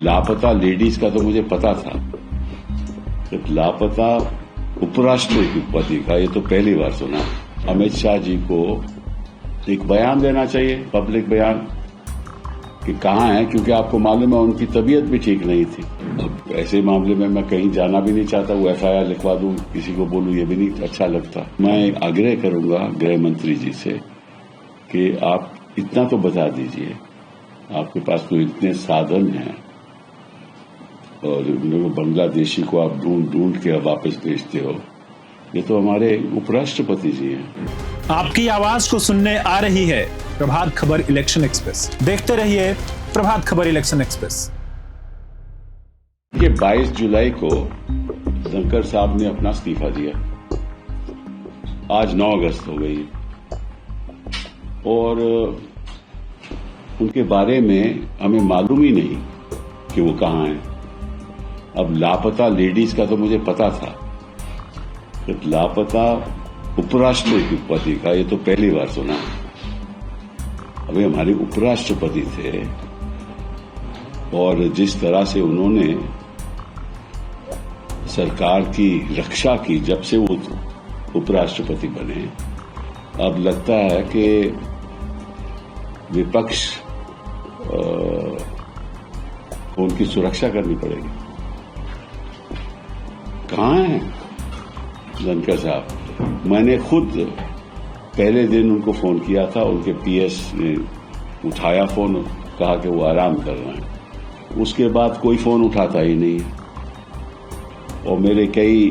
लापता लेडीज का तो मुझे पता था, जब लापता उपराष्ट्रपति का ये तो पहली बार सुना। अमित शाह जी को एक बयान देना चाहिए, पब्लिक बयान, कि कहाँ है, क्योंकि आपको मालूम है उनकी तबीयत भी ठीक नहीं थी। अब ऐसे मामले में मैं कहीं जाना भी नहीं चाहता, वो FIR लिखवा दूं, किसी को बोलूं, ये भी नहीं अच्छा लगता। मैं आग्रह करूंगा गृह मंत्री जी से कि आप इतना तो बता दीजिए, आपके पास तो इतने साधन हैं और बांग्लादेशी को आप ढूंढ के वापस भेजते हो, ये तो हमारे उपराष्ट्रपति जी हैं। आपकी आवाज को सुनने आ रही है प्रभात खबर इलेक्शन एक्सप्रेस। देखते रहिए प्रभात खबर इलेक्शन एक्सप्रेस। ये 22 जुलाई को धनखड़ साहब ने अपना इस्तीफा दिया, आज 9 अगस्त हो गई और उनके बारे में हमें मालूम ही नहीं कि वो कहाँ हैं। अब लापता लेडीज का तो मुझे पता था, जब लापता उपराष्ट्रपति का ये तो पहली बार सुना। अभी हमारे उपराष्ट्रपति थे और जिस तरह से उन्होंने सरकार की रक्षा की जब से वो उपराष्ट्रपति बने, अब लगता है कि विपक्ष को उनकी सुरक्षा करनी पड़ेगी। कहाँ हैं धनखड़ साहब? मैंने खुद पहले दिन उनको फोन किया था, उनके PS ने उठाया फोन, कहा कि वो आराम कर रहे हैं। उसके बाद कोई फोन उठाता ही नहीं है और मेरे कई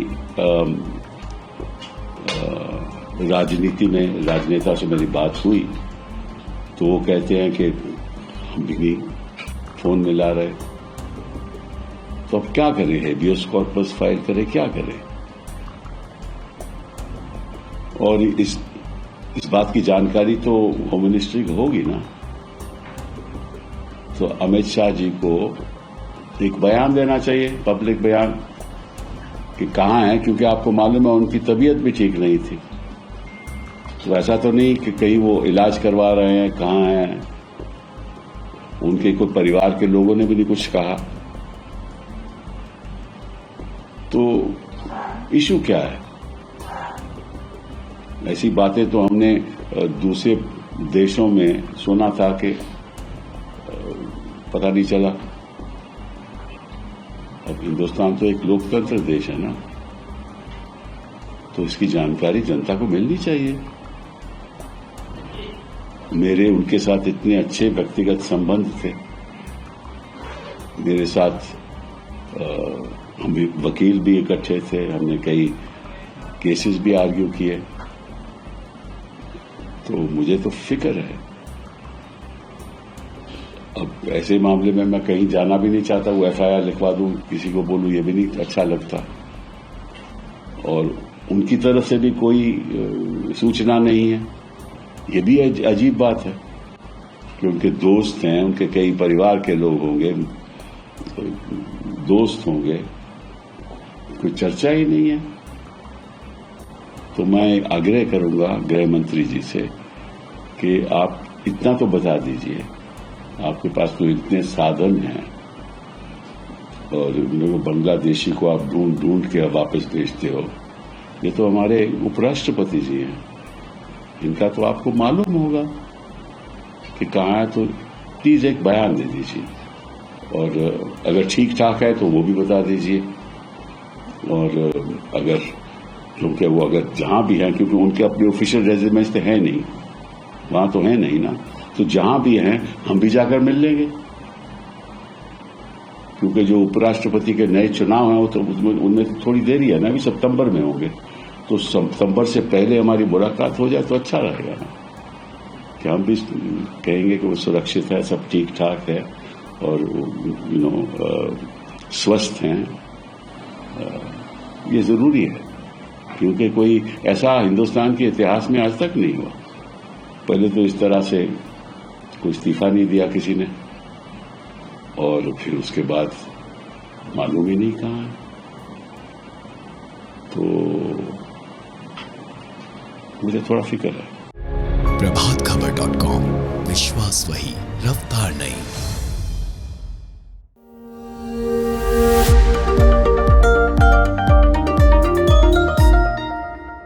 राजनीति में राजनेता से मेरी बात हुई तो वो कहते हैं कि हम भी नहीं फोन मिला रहे। तो अब क्या करें, हेबियस कॉर्पस फाइल करें, क्या करें? और इस बात की जानकारी तो होम मिनिस्ट्री को होगी ना। तो अमित शाह जी को एक बयान देना चाहिए, पब्लिक बयान, कि कहाँ है, क्योंकि आपको मालूम है उनकी तबीयत भी ठीक नहीं थी। तो ऐसा तो नहीं कि कहीं वो इलाज करवा रहे हैं, कहाँ हैं, उनके कोई परिवार के लोगों ने भी नहीं कुछ कहा। तो इशू क्या है? ऐसी बातें तो हमने दूसरे देशों में सुना था कि पता नहीं चला। अब हिंदुस्तान तो एक लोकतंत्र देश है ना, तो इसकी जानकारी जनता को मिलनी चाहिए। मेरे उनके साथ इतने अच्छे व्यक्तिगत संबंध थे, मेरे साथ हम वकील भी इकट्ठे थे, हमने कई केसेस भी आर्ग्यू किए, तो मुझे तो फिक्र है। अब ऐसे मामले में मैं कहीं जाना भी नहीं चाहता, वो FIR लिखवा दूं, किसी को बोलूं, ये भी नहीं अच्छा लगता। और उनकी तरफ से भी कोई सूचना नहीं है, ये भी अजीब बात है कि उनके दोस्त हैं, उनके कई परिवार के लोग होंगे, दोस्त होंगे, कोई चर्चा ही नहीं है। तो मैं आग्रह करूंगा गृह मंत्री जी से कि आप इतना तो बता दीजिए, आपके पास तो इतने साधन हैं और बांग्लादेशी को आप ढूंढ के वापस भेजते हो, ये तो हमारे उपराष्ट्रपति जी हैं, इनका तो आपको मालूम होगा कि कहाँ है। तो प्लीज एक बयान दे दीजिए और अगर ठीक ठाक है तो वो भी बता दीजिए। और अगर क्योंकि वो अगर जहां भी हैं, क्योंकि उनके अपने ऑफिशियल रेजिडेंस तो है नहीं, वहां तो है नहीं ना, तो जहां भी हैं हम भी जाकर मिल लेंगे। क्योंकि जो उपराष्ट्रपति के नए चुनाव हैं वो तो उनमें तो थोड़ी देरी है ना, अभी सितंबर में होंगे, तो सितंबर से पहले हमारी मुलाकात हो जाए तो अच्छा रहेगा ना, कि हम भी कहेंगे कि वो सुरक्षित है, सब ठीक ठाक है और स्वस्थ हैं। ये जरूरी है, क्योंकि कोई ऐसा हिंदुस्तान के इतिहास में आज तक नहीं हुआ। पहले तो इस तरह से कोई इस्तीफा नहीं दिया किसी ने, और फिर उसके बाद मालूम ही नहीं कहाँ है। तो मुझे थोड़ा फिक्र है। प्रभातखबर.com, विश्वास वही, रफ्तार नहीं।